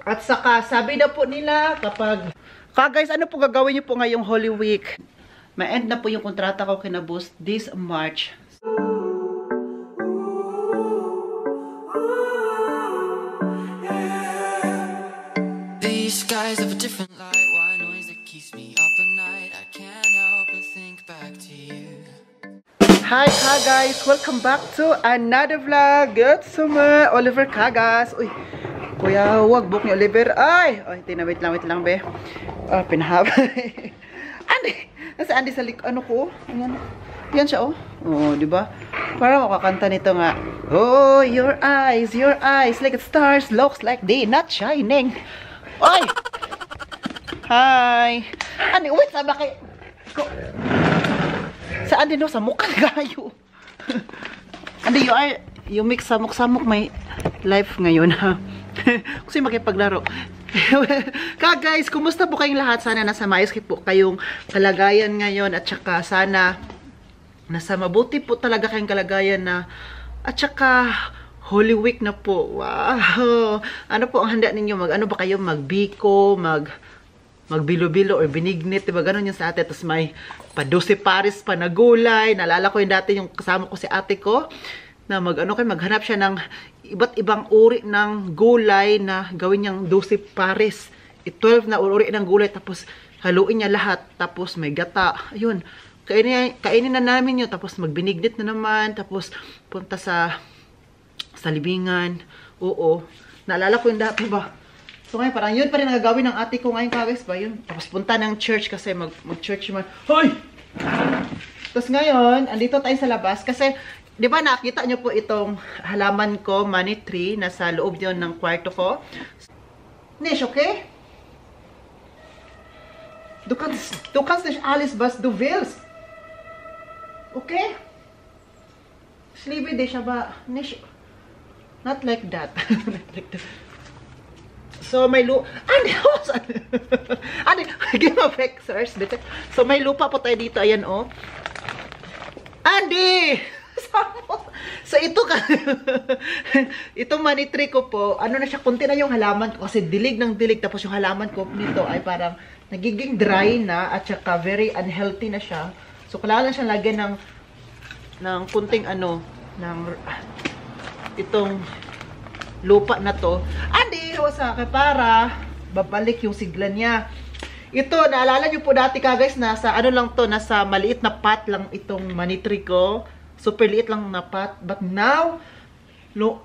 At saka, sabi na po nila kapag... Guys, ano po gagawin niyo po ngayong Holy Week? Ma-end na po yung kontrata ko kina Boost this March. These skies have a different light. Why noise that keeps me up at night? I can't help but think back to you. Hi guys! Welcome back to another vlog. Good summer! Oliver Cagas. Uy! Kuya, huwag book ni Oliver. Ay! Ay, wait lang, be. Pinahaba. Andy! Nasa Andy sa ano ko? Ayan. Yan siya, oh. Oh, di ba? Parang makakanta nito nga. Oh, your eyes, like stars, looks like they not shining. Ay! Hi! Andy, wait, sama kay... Saan din, no? Sa mukhang gayo. Andy, you mix samok-samok may life ngayon, ha? Kasi makipaglaro. Guys, kumusta po kayong lahat? Sana nasa maayos po kayong kalagayan ngayon at saka sana nasa mabuti po talaga kayong kalagayan na at saka Holy Week na po. Wow! Ano po ang handa ninyo? Ano ba kayo? Magbiko, magbilo-bilo or binignit, diba? Ganon yung sa ate. Tapos may pa-12 pares pa na gulay. Naalala ko yung dati yung kasama ko si ate ko na maghanap siya ng iba't ibang uri ng gulay na gawin niyang 12 pares. 12 na uri ng gulay tapos haluin niya lahat. Tapos may gata. Ayun. Kainin na namin yun. Tapos magbinignit na naman. Tapos punta sa libingan. Oo. Naalala ko yung dati ba? So ngayon parang yun pa rin nagagawin ng ate ko ngayon guys ba yun. Tapos punta ng church kasi mag-church man. Hoy! Tapos ngayon, andito tayo sa labas kasi di ba nakita nyo po itong halaman ko, money tree, nasa loob yun ng kwarto ko. Nish, okay? Du kannst nicht alles, was du willst. Okay? Ich liebe dich, aber nicht, not like that. Not like that. So, may lupa. Ano? Game of Xers. So, may lupa po tayo dito. Ayan, oh. Andy! So, ito ka. Itong money tree ko po, ano na siya, kunti na yung halaman ko. Kasi dilig ng dilig. Tapos yung halaman ko nito ay parang nagiging dry na. At saka very unhealthy na siya. So, kailangan siyang lagyan ng kunting itong lupa na to. Andy, sa akin para babalik yung sigla niya. Ito, naalala nyo po dati guys, nasa ano lang to, nasa maliit na pot lang itong money tree ko. Super liit lang na pot. But now,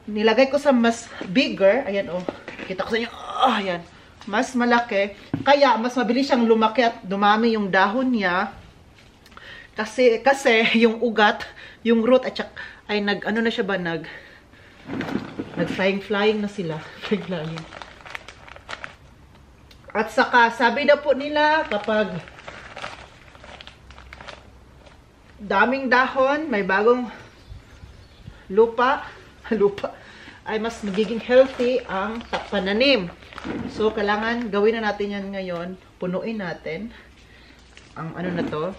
nilagay ko sa mas bigger. Ayan, oh. Kita ko sa inyo. Oh, ayan. Mas malaki. Kaya, mas mabilis siyang lumaki at dumami yung dahon niya. Kasi yung ugat, yung root, at saka, ay ano na siya ba, nag-flying na sila. Flying. At saka, sabi na po nila, kapag daming dahon, may bagong lupa, ay mas magiging healthy ang pananim. So, kailangan gawin na natin yan ngayon. Punuin natin ang ano na to.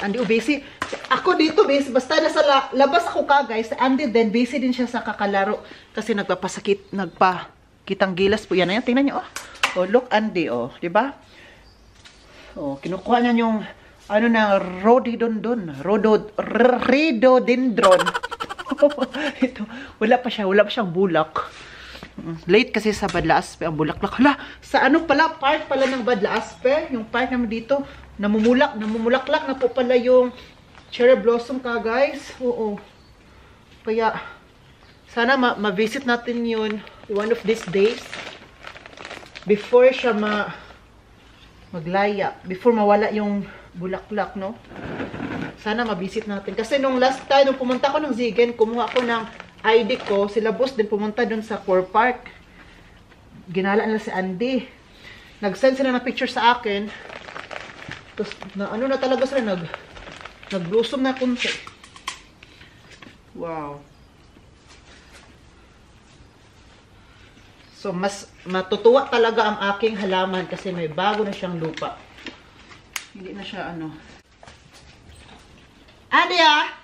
Andy, busy. Ako dito, busy. Basta nasa labas ako guys. Andy din, busy din siya sa kakalaro. Kasi nagpakitang gilas po. Yan, tingnan nyo, oh. Oh, look, Andy, oh. Diba? Oh, kinukuha niya yung, rhododendron. Ito, wala pa siyang bulak. Late kasi sa Badlaaspe ang bulaklak. Hala, sa part pala ng Badlaaspe, yung part naman dito, namumulaklak na po pala yung cherry blossom guys. Oo. Kaya, sana ma-visit natin yun one of these days. Before siya maglaya. Before mawala yung bulaklak, no? Sana ma-visit natin. Kasi nung last time, nung pumunta ko ng Zigen, kumuha ko ng ID ko. Sila boss din pumunta dun sa Core Park. Ginala nila si Andy. Nag-send sila ng picture sa akin. Tapos, na talaga sila, nag-blossom na kunti. Wow. So, mas matutuwa talaga ang aking halaman kasi may bago na siyang lupa. Hindi na siya Andy, ah!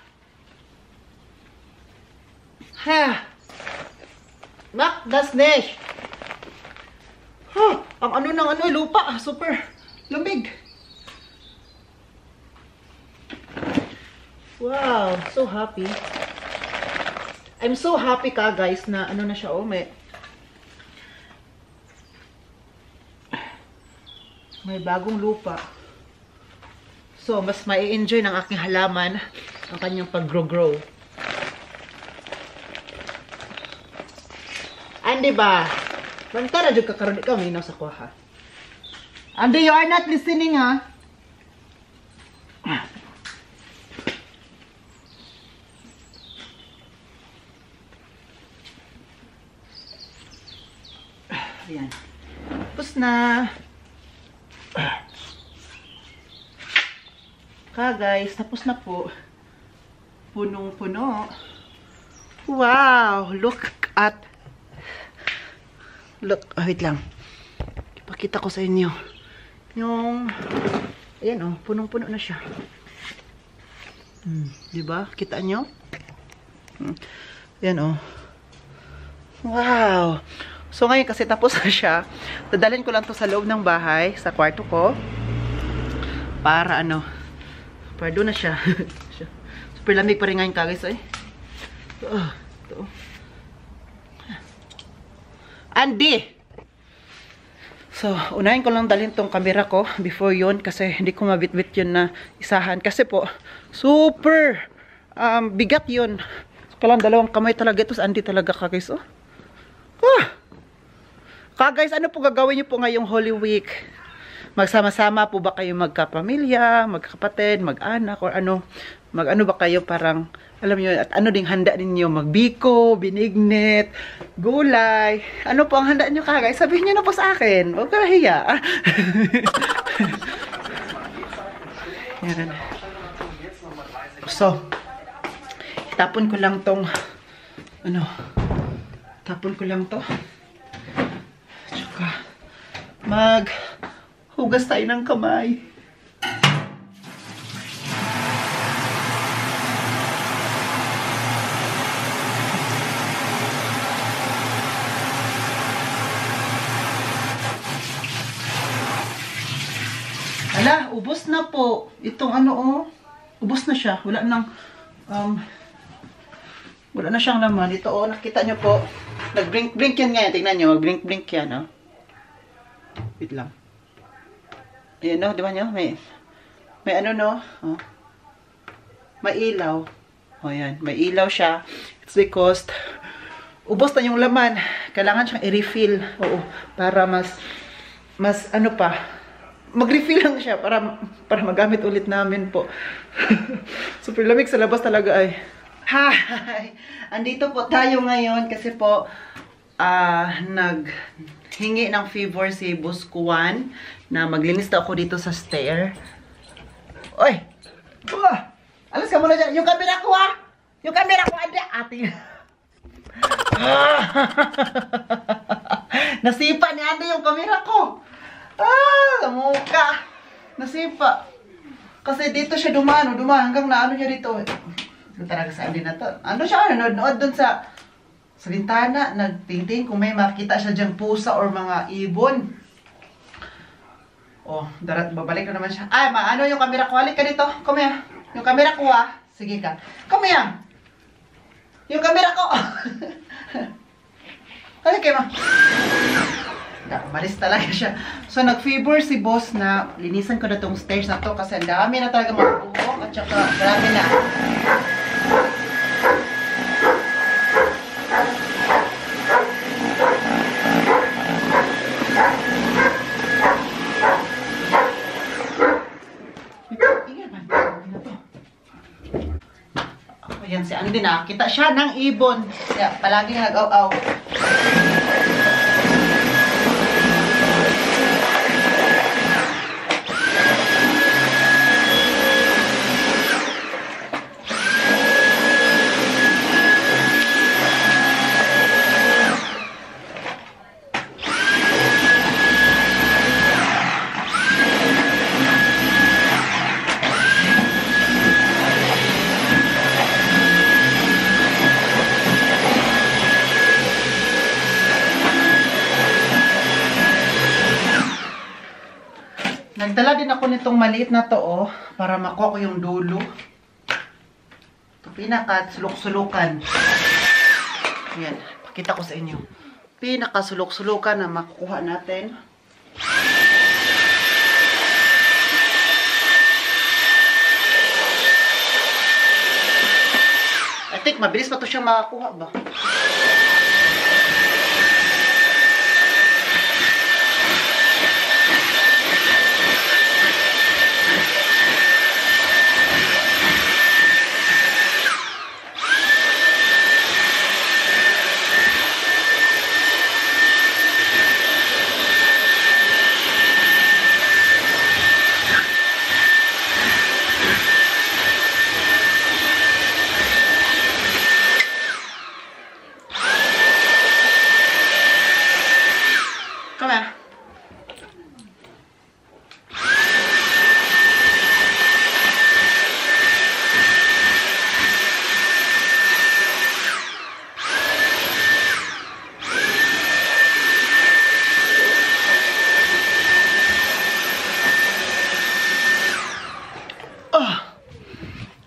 Mak, das nicht. Huh, ang ano ng ano, lupa. Super lamig. Wow, so happy. I'm so happy ka guys na ano na siya, oh, may bagong lupa. So, mas mai-enjoy ng aking halaman ang kanyang pag-grow. Andi ba? Mantara jud ka karon ikaw minaw sa kuha. Andi, you are not listening, ha? Ayan. Tapos na. Guys, tapos na po. Punong-puno. Wow! Look, wait lang. Ipakita ko sa inyo. Yung, ayan, oh, punong-puno na siya. Diba? Kita nyo? Ayan, oh. Wow! So, ngayon kasi tapos na siya. Dadalhin ko lang to sa loob ng bahay, sa kwarto ko. Para ano, para doon na siya. Super lamig pa rin ngayon guys, eh. Ito. Andy! So, unahin ko lang dalhin tong camera ko before yun kasi hindi ko mabitbit yun na isahan. Kasi po, super bigat yun. So, kailangan dalawang kamay talaga. Ito, Andy talaga ka guys, oh. Guys, ano po gagawin niyo po ngayong Holy Week? Magsama-sama po ba kayo magkapamilya, magkakapatid, mag-anak, or ano? Mag-ano ba kayo parang, alam niyo, at ano ding handa ninyo? Magbiko, binignit, gulay. Ano po ang handa niyo guys? Sabihin niyo na po sa akin. Huwag ka nahiya. Yan. So, tapon ko lang tong, tapon ko lang to. Maghugas tayo ng kamay. Ala, ubos na po. Itong ano, oh. Ubos na siya. Wala na siyang laman. Ito, oh, nakita nyo po. Nag-blink yan ngayon. Tingnan nyo, mag-blink yan, oh. Wait lang. Ayan, no? Di ba nyo? May ano, no? Oh. May ilaw. O, yan. May ilaw siya. It's because ubos na yung laman. Kailangan siyang i-refill. Oo. Para mas ano pa. Mag-refill lang siya para magamit ulit namin po. Super lamig sa labas talaga ay. Hi! Andito po tayo ngayon kasi po naghingi ng favor si Boss Kuan na maglinis daw ako dito sa stair. Oy! Alas ka muna dyan. Yung camera ko, ha! Yung camera ko, ate. Nasipa ni Andy yung camera ko. Mukha. Nasipa. Kasi dito siya dumaan hanggang na ano niya dito. Ito talaga sa Andy na to. Ano siya, nanonood dun sa bintana, nagtingting kung may makita siya dyang pusa or mga ibon. Oh, babalik na naman siya. Ay, ano yung camera ko? Halik ka dito. Come here. Yung camera ko, ha? Sige ka. Come here. Yung camera ko. Halik kayo, ma. Malis talaga siya. So, nag-favor si boss na linisan ko na tong stairs na to kasi ang dami na talaga mga buhok at saka grabe na. Ayan si Andy na. Kita siya ng ibon. Kaya palagi nag-aw-aw. Nagdala din ako nitong maliit na to, oh, para makuha ko yung dulo. Ito, pinaka-sulok-sulukan. Ayan, pakita ko sa inyo. Pinaka-sulok-sulukan na makukuha natin. I think mabilis pa to siyang makakuha ba? Come here.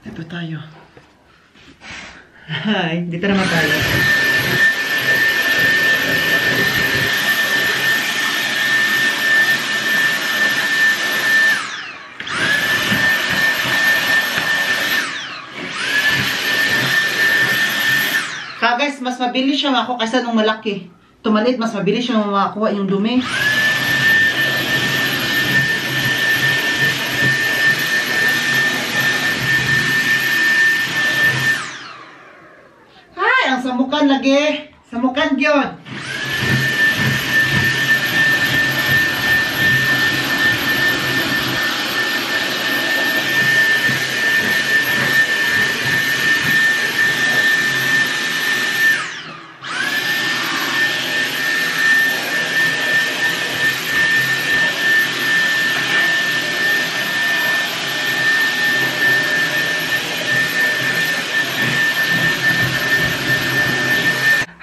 Ito tayo. Hi, dito naman tayo. Guys, mas mabilis siya makuha kaysa nung malaki. Tumalit, mas mabilis siya makakuha yung dumi. Ay, ang samukan lagi. Samukan yun.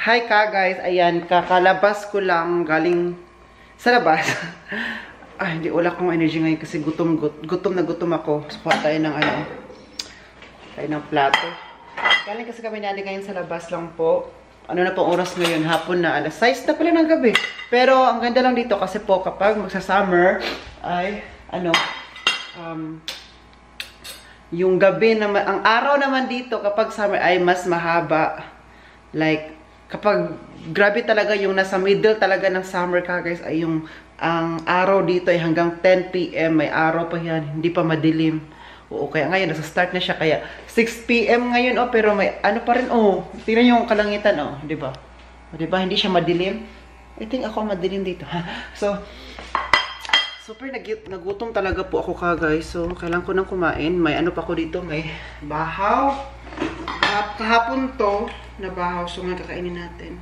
Hi ka guys, ayan, kakalabas ko lang galing sa labas. Ay, hindi wala akong energy ngayon kasi gutom na gutom ako. So, kuha tayo ng tayo ng plato. Galing kasi kami nani ngayon sa labas lang po. Ano na pong oras ngayon, hapon na, 6 na pala ng gabi. Pero ang ganda lang dito kasi po kapag magsa-summer ay, yung gabi naman, ang araw naman dito kapag summer ay mas mahaba. Like, kapag grabe talaga yung nasa middle talaga ng summer ka guys, ay yung ang araw dito ay hanggang 10 PM, may araw pa yan, hindi pa madilim. Oo, kaya ngayon, nasa start na siya, kaya 6 PM ngayon, oh, pero may ano pa rin, oh, tingnan yung kalangitan, oh, di ba? Di ba, hindi siya madilim? I think ako madilim dito. So, super nagutom talaga po ako ka guys, so kailangan ko nang kumain. May ano pa ko dito, may bahaw. Kahapon to, na bahaw, so nga kakainin natin.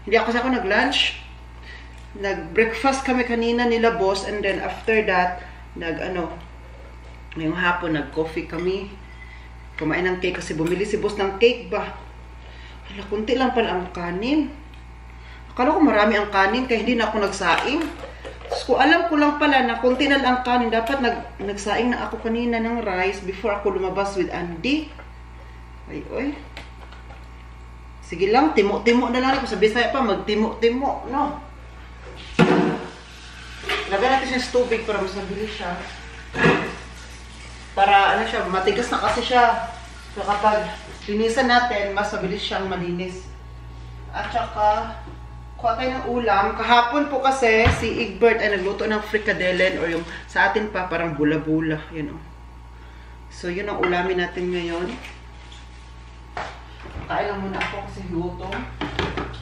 Hindi ako nag-lunch. Nag-breakfast kami kanina nila boss, and then after that, ngayong hapon, nag-coffee kami. Kumain ng cake kasi bumili si boss ng cake ba. Hala, kunti lang pala ang kanin. Akala ko marami ang kanin, kaya hindi na ako nagsaing. So, alam ko lang pala na kunti na lang ang kanin. Dapat nagsaing na ako kanina ng rice before ako lumabas with Andy. Ay, oy. Sige lang, timo-timo na lang. Sa Bisaya pa, magtimo-timo, no? Lagyan natin siya tubig para mas nabilis siya. Para, siya, matigas na kasi siya. So, kapag linisan natin, mas mabilis siyang malinis. At saka, kuha tayo ng ulam. Kahapon po kasi, si Egbert ay nagluto ng frikadellen, or yung sa atin pa, parang bula-bula. Yun, oh. So, yun ang ulamin natin ngayon. Kain lang muna ako kasi gutom.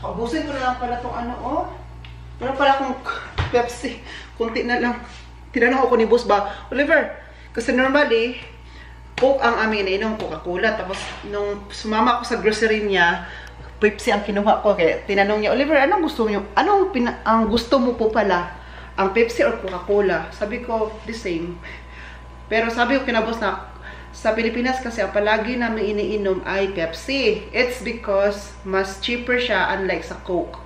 Ubusin ko na lang pala itong oh. Meron pala akong Pepsi. Kunti na lang. Tinanong ako ni boss ba, Oliver, kasi normally, Coke ang amin ininom, Coca-Cola. Tapos, nung sumama ako sa grocery niya, Pepsi ang kinuha ko. Kaya tinanong niya, Oliver, anong gusto niyo? Ang gusto mo po pala? Ang Pepsi or Coca-Cola? Sabi ko, the same. Pero sabi ko kina boss na, sa Pilipinas kasi ang palagi namin iniinom ay Pepsi. It's because mas cheaper siya unlike sa Coke.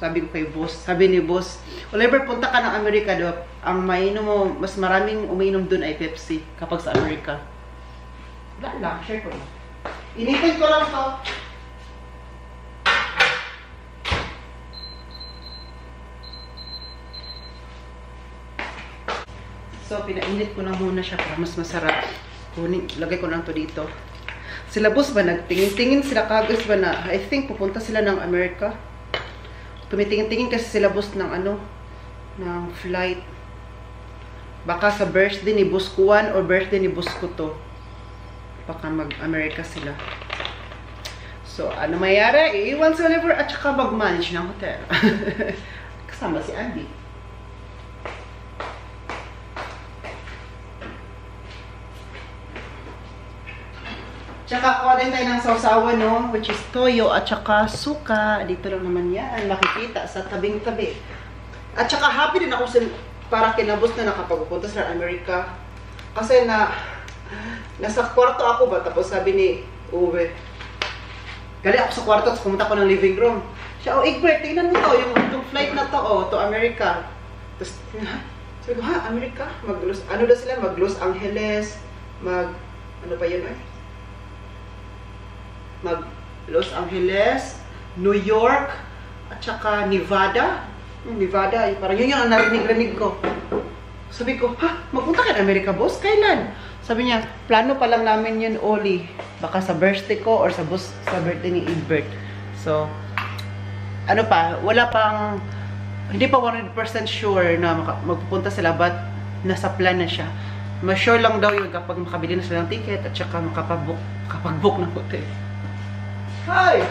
sabi ko kay boss, sabi ni boss, whenever punta ka ng Amerika, do, ang mainom mo, mas maraming umiinom dun ay Pepsi kapag sa Amerika. Wala lang, share ko lang. Inipin ko lang to. So, pinainit ko na muna siya para mas masarap. Kunin, lagay ko lang to dito. Sila boss ba, nagtingin-tingin sila kagos ba na, I think pupunta sila ng Amerika. Tumitingin-tingin kasi sila boss ng ano, ng flight. Baka sa birthday ni boss Kuan or birthday ni boss ko to. Baka mag-Amerika sila. So, ano mayari? Iiwan sa Oliver at saka mag-manage ng hotel. Kasama si Andy. Tsaka kuha din tayo ng sausawan, no? Which is toyo at tsaka suka. Dito lang naman yan. Makikita sa tabing-tabi. At tsaka happy din ako para kinabos na nakapagpunta sa Amerika. Kasi nasa kwarto ako ba? Tapos sabi ni Uwe, gali ako sa kwarto, tapos pumunta ko ng living room. Siya, oh, Egbert, tingnan mo to, yung flight na to, oh, to America. Tapos, sabi ko, ha, America? Ano daw sila? Mag-Los Angeles, ano pa yun, Los Angeles, New York, at saka Nevada. Nevada, parang yun yung narinig-rinig ko. Sabi ko, ha, magpunta ka ng Amerika, boss? Kailan? Sabi niya, plano pa lang namin yun, Oli. Baka sa birthday ko or sa birthday ni Egbert. So, ano pa, wala pang, hindi pa 100% sure na magpupunta sila, but nasa plan na siya. Mas sure lang daw yun kapag makabili na sila ng ticket at saka makapag-book ng hotel. Hi!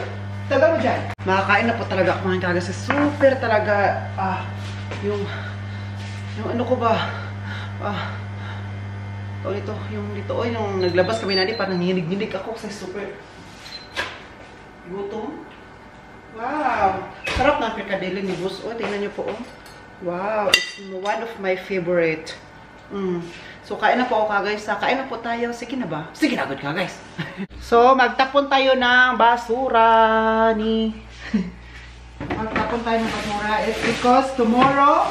Taga mo dyan. Makakain na po talaga ako ngayon kasi super talaga, yung ano ko ba, yung naglabas kami na parang nanginig-ginig ako kasi super gutom. Wow! Sarap na ang perkadele ni Boss. Oh, tingnan niyo po, oh. Wow! It's one of my favorite. So, kain na po ako, guys. Kain na po tayo. Sige na ba? Sige na, good ka, guys. So, magtapon tayo ng basura magtapon tayo ng basura. It's because tomorrow,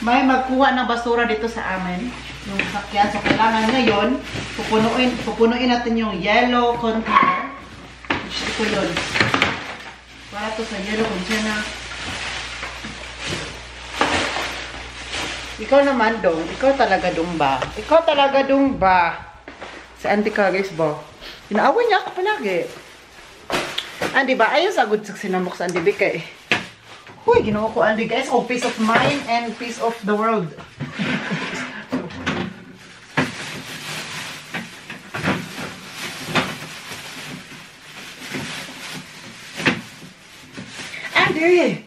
may magkuha ng basura dito sa amin. Yung sakyan. So, kailangan ngayon, pupunuin natin yung yellow container. Ito yun. Para to sa yellow container. Ikaw naman dong. Ikaw talaga dong ba? Ikaw talaga dong ba? Si Auntie ka, guys ba? Inaaway niya ako palagi. Andy ba? Ayun sa good sinamok sa Andy Bika eh. Huy, ginawa ko Andy guys. Oh, peace of mind and peace of the world. Andy!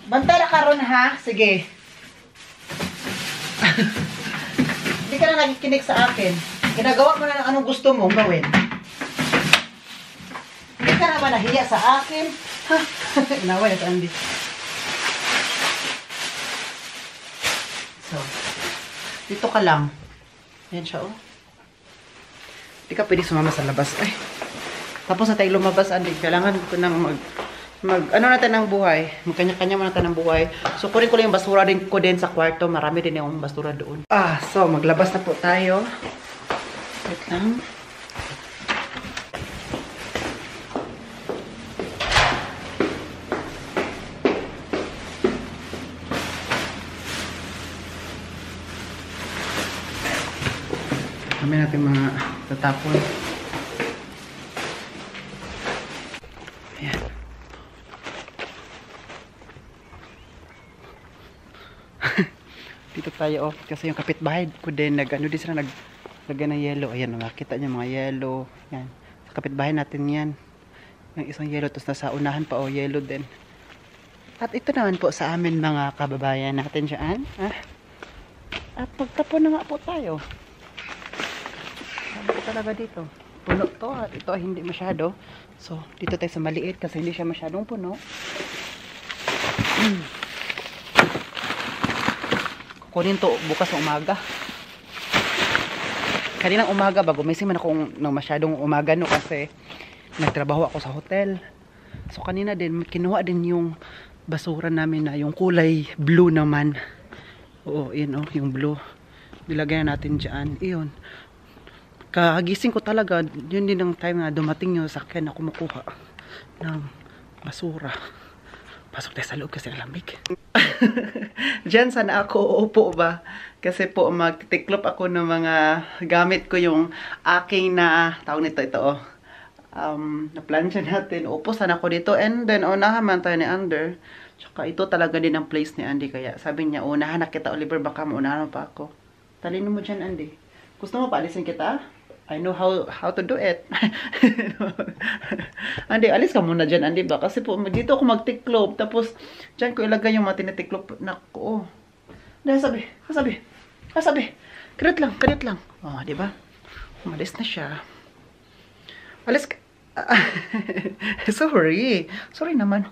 Bantay na karon ha? Sige. Hindi ka na nakikinig sa akin. Ginagawa mo na ng anong gusto mong gawin. Hindi ka na ba nahiya sa akin? Ha? Inaway na sa Andy. So, dito ka lang. Yan siya, oh. Hindi ka pwede sumama sa labas. Ay. Tapos na tayo lumabas, Andy. Kailangan ko nang ano natin ng buhay. Magkanya-kanya mo natin ng buhay. So, kunin ko lang yung basura din ko din sa kwarto. Marami din yung basura doon. So, maglabas na po tayo. Wait lang. Kami natin mga tatapon. Ayan. Dito tayo, kasi yung kapitbahay ko din, ano din sila, naglagay ng yellow. Ayan, nakakita niyo mga yellow. Yan. Sa kapitbahay natin yan. Yung isang yellow, tapos nasa unahan pa, yellow din. At ito naman po sa amin mga kababayan natin dyan. At magtapon na nga po tayo. Sabi ko talaga dito. Puno to, at ito ay hindi masyado. So, dito tayo sa maliit kasi hindi siya masyadong puno. Kunin to bukas ng umaga. Kaninang umaga ba, gumising man ako ng masyadong umaga, no, kasi nagtrabaho ako sa hotel. So kanina din kinuha din yung basura namin na yung kulay blue naman. Oo, yun oh, yung blue. Nilagay na natin dyan. Iyon. Kagising ko talaga, yun din ang time na dumating yung sakyan na kumukuha ng basura. Pasok tayo sa loob kasi ang lamig. Diyan sana ako uupo ba? Kasi po magtitiklop ako ng mga gamit ko, yung aking na, tawag nito ito oh. Na-plansya natin. Upo sana ako dito. And then, unahan man tayo ni Ander. Tsaka ito talaga din ang place ni Andy. Kaya sabi niya, unahan na kita, Oliver. Baka maunahan pa ako. Talino mo dyan, Andy. Gusto mo paalisin kita? I know how to do it. Andy, alis ka muna dyan, Andy ba? Kasi po, dito ako magtiklop. Tapos, dyan ko ilagay yung mga tinitiklop na ko. Dahil sabi. Kadit lang. Oh, di ba? Umalis na siya. Alis ka. Sorry naman.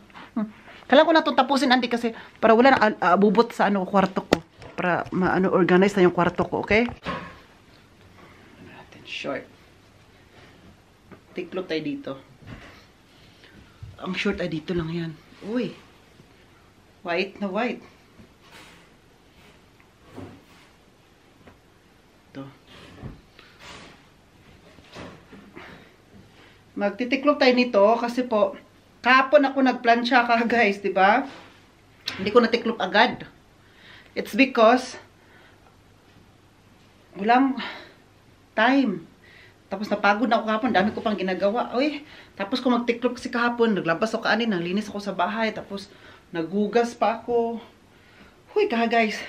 Kailangan ko na itong tapusin, Andy, kasi para wala na abubot sa kwarto ko. Para organize na yung kwarto ko, okay? Short. Tiklop tayo dito. Ang short ay dito lang yan. Uy. White na white. Ito. Magtitiklop tayo nito kasi po kahapon ako nagplansya ka guys, di ba? Hindi ko natiklop agad. It's because walang time. Tapos napagod na ako kahapon, dami ko pang ginagawa. Uy, tapos kung magtiklop kasi kahapon, naglabas ako kanin, naglinis ako sa bahay, tapos naghugas pa ako. Huy, guys.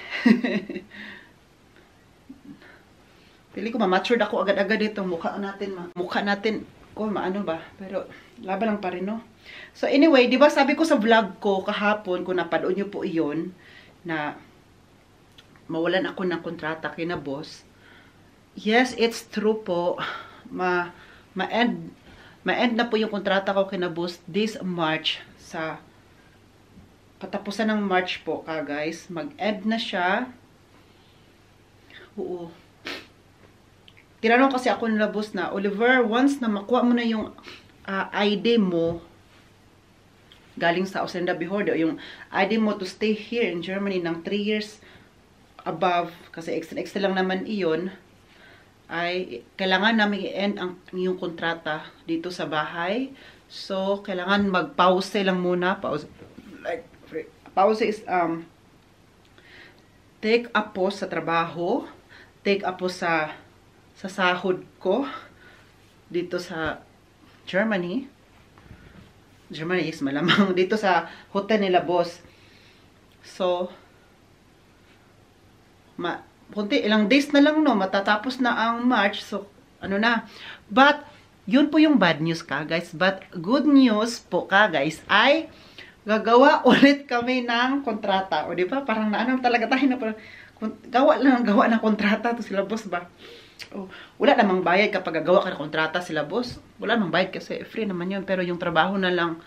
Pili ko ma-matured ako agad-agad dito. Mukha natin, maano ba? Pero laban lang pa rin, no? So anyway, di ba sabi ko sa vlog ko kahapon, kung napanood nyo po iyon, na mawalan ako ng kontrata kina boss. Yes, it's true po. Ma-end na po yung kontrata ko kina boss this March. Sa katapusan ng March po guys. Mag-end na siya. Oo. Tinanong kasi ako nila boss na, Oliver, once na makuha mo na yung ID mo galing sa Ausenda Bihorde, yung ID mo to stay here in Germany ng 3 years above, kasi extra lang naman iyon, ay kailangan namin i-end ang yung kontrata dito sa bahay. So, kailangan mag-pause lang muna. Pause is take a pause sa trabaho, take a pause sa sahod ko dito sa Germany. Germany is malamang dito sa hotel nila boss. So, kunti, ilang days na lang, no, matatapos na ang March, so, ano na. But, yun po yung bad news guys. But, good news po guys, ay, gagawa ulit kami ng kontrata. O, di ba? Parang naano talaga tayo na, parang, gawa ng kontrata to sila boss ba? O, wala namang bayad kapag gagawa ka ng kontrata sila boss. Wala namang bayad kasi free naman yun. Pero yung trabaho na lang,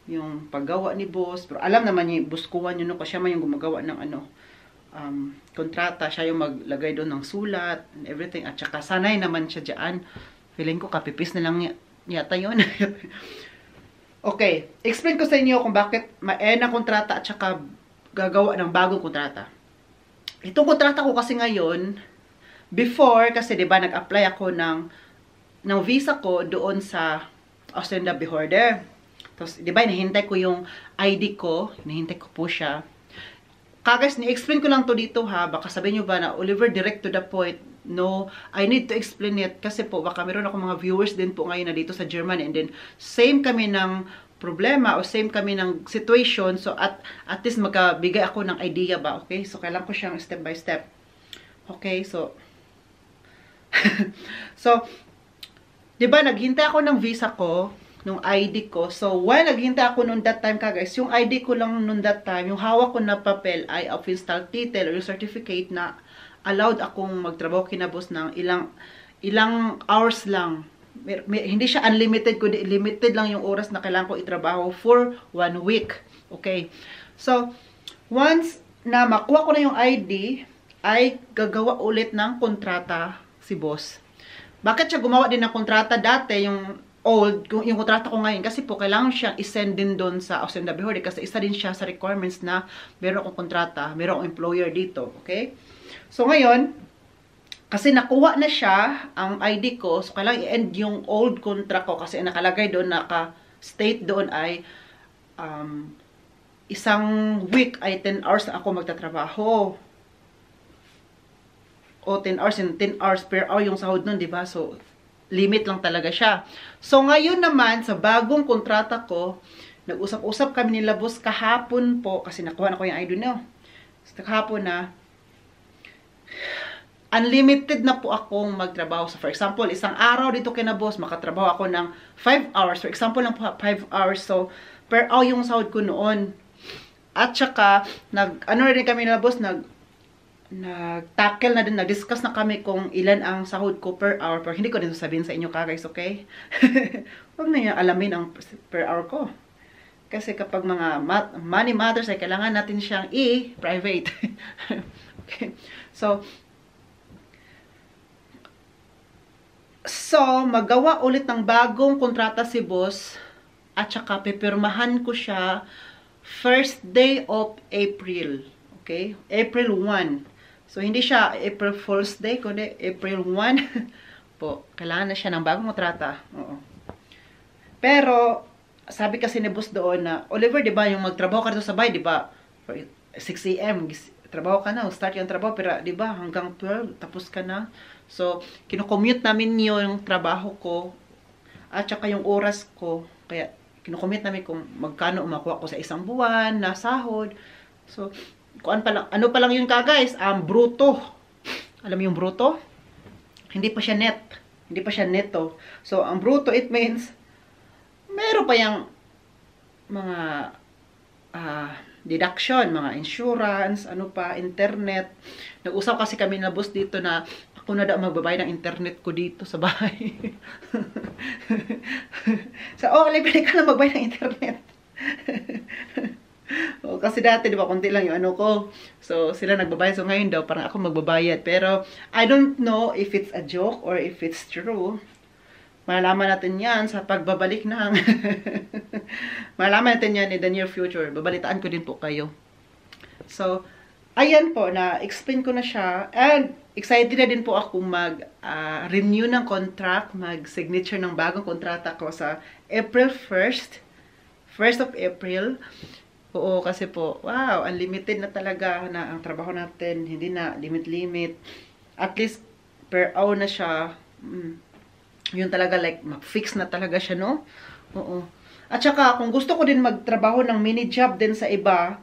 yung paggawa ni boss. Pero alam naman niya, buskuhan yun, no, kasi siya man yung gumagawa ng kontrata, siya yung maglagay doon ng sulat and everything, at saka sanay naman siya dyan. Feeling ko kapipis na lang yata yun. Okay, explain ko sa inyo kung bakit ma-end na kontrata at saka gagawa ng bagong kontrata. Itong kontrata ko kasi ngayon, before, kasi diba nag-apply ako ng visa ko doon sa Ausenda Bihorde. Tapos diba hinihintay ko yung ID ko, hinihintay ko po siya. Guys, ni-explain ko lang to dito ha. Baka sabihin nyo ba na, Oliver, direct to the point. No, I need to explain it. Kasi po, baka meron ako mga viewers din po ngayon na dito sa Germany. And then, same kami ng problema o same kami ng situation. So, at least magkabigay ako ng idea ba. Okay? So, kailangan ko siyang step by step. Okay? So, so, diba, naghintay ako ng visa ko, nung ID ko. So, while naghintay ako nung that time guys, yung ID ko lang nung that time, yung hawak ko na papel ay of install title or yung certificate na allowed akong magtrabaho kinabos ng ilang hours lang. Hindi siya unlimited, kundi limited lang yung oras na kailangan ko itrabaho for 1 week. Okay. So, once na makuha ko na yung ID, ay gagawa ulit ng kontrata si boss. Bakit siya gumawa din ng kontrata dati? Yung old, yung kontrata ko ngayon, kasi po, kailangan siyang isend din doon sa Austin Bihorde kasi isa din siya sa requirements na meron akong kontrata, meron akong employer dito, okay? So, ngayon, kasi nakuha na siya, ang ID ko, so kailangan i-end yung old contract ko kasi nakalagay doon, naka-state doon ay isang week ay 10 hours na ako magtatrabaho. O 10 hours, and 10 hours per hour yung sahod nun, di ba? So, limit lang talaga siya. So, ngayon naman, sa bagong kontrata ko, nag-usap-usap kami nila boss kahapon po, kasi nakuha na ko yung ID no. So, kahapon na, unlimited na po akong magtrabaho. So, for example, isang araw dito kay na boss, makatrabaho ako ng 5 hours. For example lang po, 5 hours. So, per hour yung sahod ko noon. At saka, ano rin kami nila boss, nag-tackle na din, nag-discuss na kami kung ilan ang sahod ko per hour. Pero hindi ko din sabihin sa inyo guys, okay? Huwag na niya alamin ang per hour ko. Kasi kapag mga money matters ay kailangan natin siyang i-private. Okay? So, magawa ulit ng bagong kontrata si boss at saka pipirmahan ko siya first day of April. Okay? April 1. So, hindi siya April Fool's Day, kundi April 1 po. Kailangan na siya ng bagong kontrata. Oo. Pero, sabi kasi ni boss doon na, Oliver, di ba, yung magtrabaho ka dito sa bahay, di ba, 6 a.m., trabaho ka na, start yung trabaho, pero di ba, hanggang 12, tapos ka na. So, kinocommute namin yung trabaho ko, at saka yung oras ko, kaya, kinocommute namin kung magkano umakuha ko sa isang buwan, na sahod. So, ano pa lang yun ka guys, bruto. Alam mo yung bruto? Hindi pa siya net. Hindi pa siya neto. So, ang bruto, it means, meron pa yung mga deduction, mga insurance, ano pa, internet. Nag-usap kasi kami na boss dito na ako na daw magbabayad ng internet ko dito sa bahay. So, libre ka na magbayad ng internet. Kasi dati, di ba, konti lang yung ano ko. So, sila nagbabayad. So, ngayon daw, parang ako magbabayad. Pero, I don't know if it's a joke or if it's true. Malalaman natin yan sa pagbabalik ng... Malalaman natin yan in the near future. Babalitaan ko din po kayo. So, ayan po, na-explain ko na siya. And, excited na din po ako mag-renew ng contract, mag-signature ng bagong kontrata ko sa April 1st. 1st of April. Oo, kasi po, wow, unlimited na talaga na ang trabaho natin. Hindi na limit-limit. At least, per hour na siya. Yun talaga, like, fix na talaga siya, no? Oo. At saka, kung gusto ko din magtrabaho ng mini job din sa iba,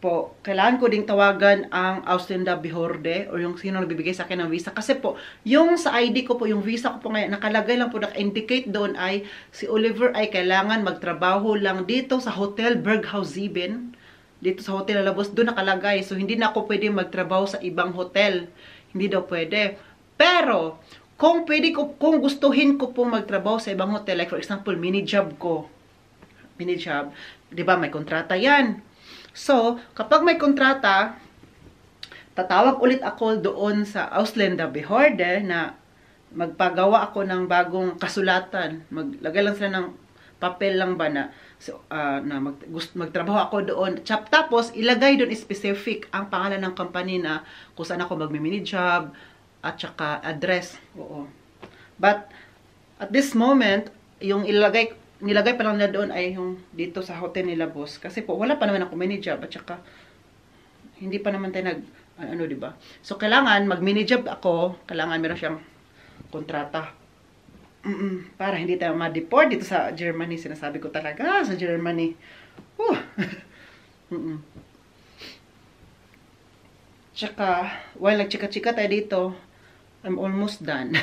po, kailangan ko ding tawagan ang Austin Bihorde o yung sino nagbibigay sa akin ng visa. Kasi po, yung sa ID ko po, yung visa ko po ngayon, nakalagay lang po, naka-indicate doon ay si Oliver ay kailangan magtrabaho lang dito sa Hotel Berghaus 7. Dito sa Hotel Alabos, doon nakalagay. So, hindi na ako pwede magtrabaho sa ibang hotel. Hindi daw pwede. Pero, kung kung gustuhin ko po magtrabaho sa ibang hotel, like for example, mini job ko. Mini job, di ba, may kontrata yan. So, kapag may kontrata, tatawag ulit ako doon sa Austin Bihorde na magpagawa ako ng bagong kasulatan. Maglagay lang sila ng papel lang ba na, magtrabaho ako doon. Tapos, ilagay doon specific ang pangalan ng company na kung saan ako magmi-mini job at saka address. Oo. But, at this moment, yung nilagay pa lang na doon ay yung dito sa hotel nila boss. Kasi po, wala pa naman ako mini job at saka hindi pa naman tayo diba? So, kailangan mag-mini job ako, kailangan meron siyang kontrata. Para hindi tayo ma-deport dito sa Germany. Sinasabi ko talaga, sa Germany. Tsaka, while nagchika-chika tayo dito, I'm almost done.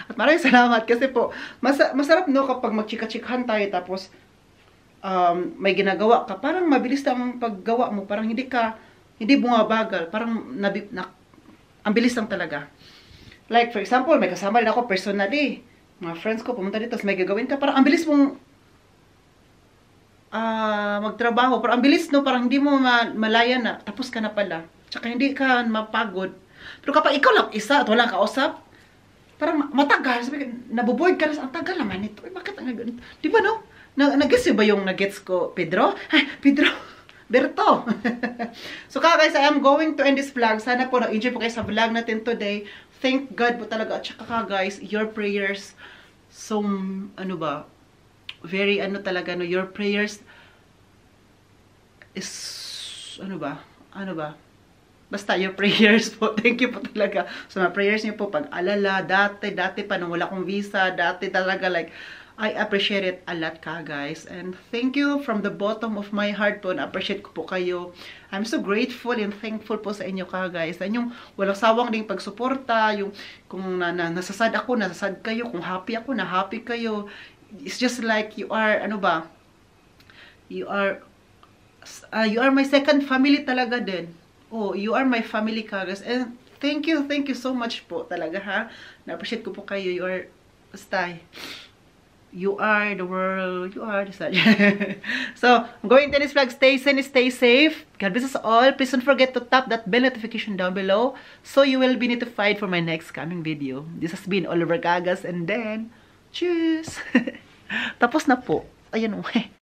At maraming salamat kasi po, masarap no kapag magchika-chikahan tayo tapos may ginagawa ka, parang mabilis ang paggawa mo, parang hindi bumabagal, parang ang bilis lang talaga. Like for example, may kasama rin ako personally, mga friends ko pumunta dito, may gagawin ka, parang ang bilis mong magtrabaho, parang ang bilis no, parang hindi mo malaya na, tapos ka na pala, tsaka hindi ka mapagod. Pero kapag ikaw lang isa at walang kausap, parang matagal. Sabi ko, nabuboard ka na, ang tagal naman ito. Eh, bakit ang ganito? Di ba, no? Nag-gets ba yung nag-gets ko, Pedro? Ay, Pedro! Berto! So, guys, I am going to end this vlog. Sana po na-enjoy po kayo sa vlog natin today. Thank God po talaga. At saka, guys, your prayers, so, ano ba, very, ano talaga, no, your prayers is, ano ba, basta your prayers po, thank you po talaga. So, mga prayers niyo po, pag-alala, dati pa, nung wala akong visa, dati talaga, like, I appreciate it a lot ka, guys. And thank you from the bottom of my heart po, na-appreciate ko po kayo. I'm so grateful and thankful po sa inyo ka, guys. And yung walang sawang ding pagsuporta, yung kung nasasad ako, nasasad kayo, kung happy ako, na-happy kayo. It's just like you are, ano ba, you are my second family talaga din. Oh, you are my family, ka, guys. And thank you so much po talaga, ha. Na-appreciate ko po kayo. You are, basta, you are the world, you are the sun. So, I'm going to this vlog. Stay sane, stay safe. God bless us all. Please don't forget to tap that bell notification down below so you will be notified for my next coming video. This has been Oliver Gagas, and then, cheers! Tapos na po. Ayan o.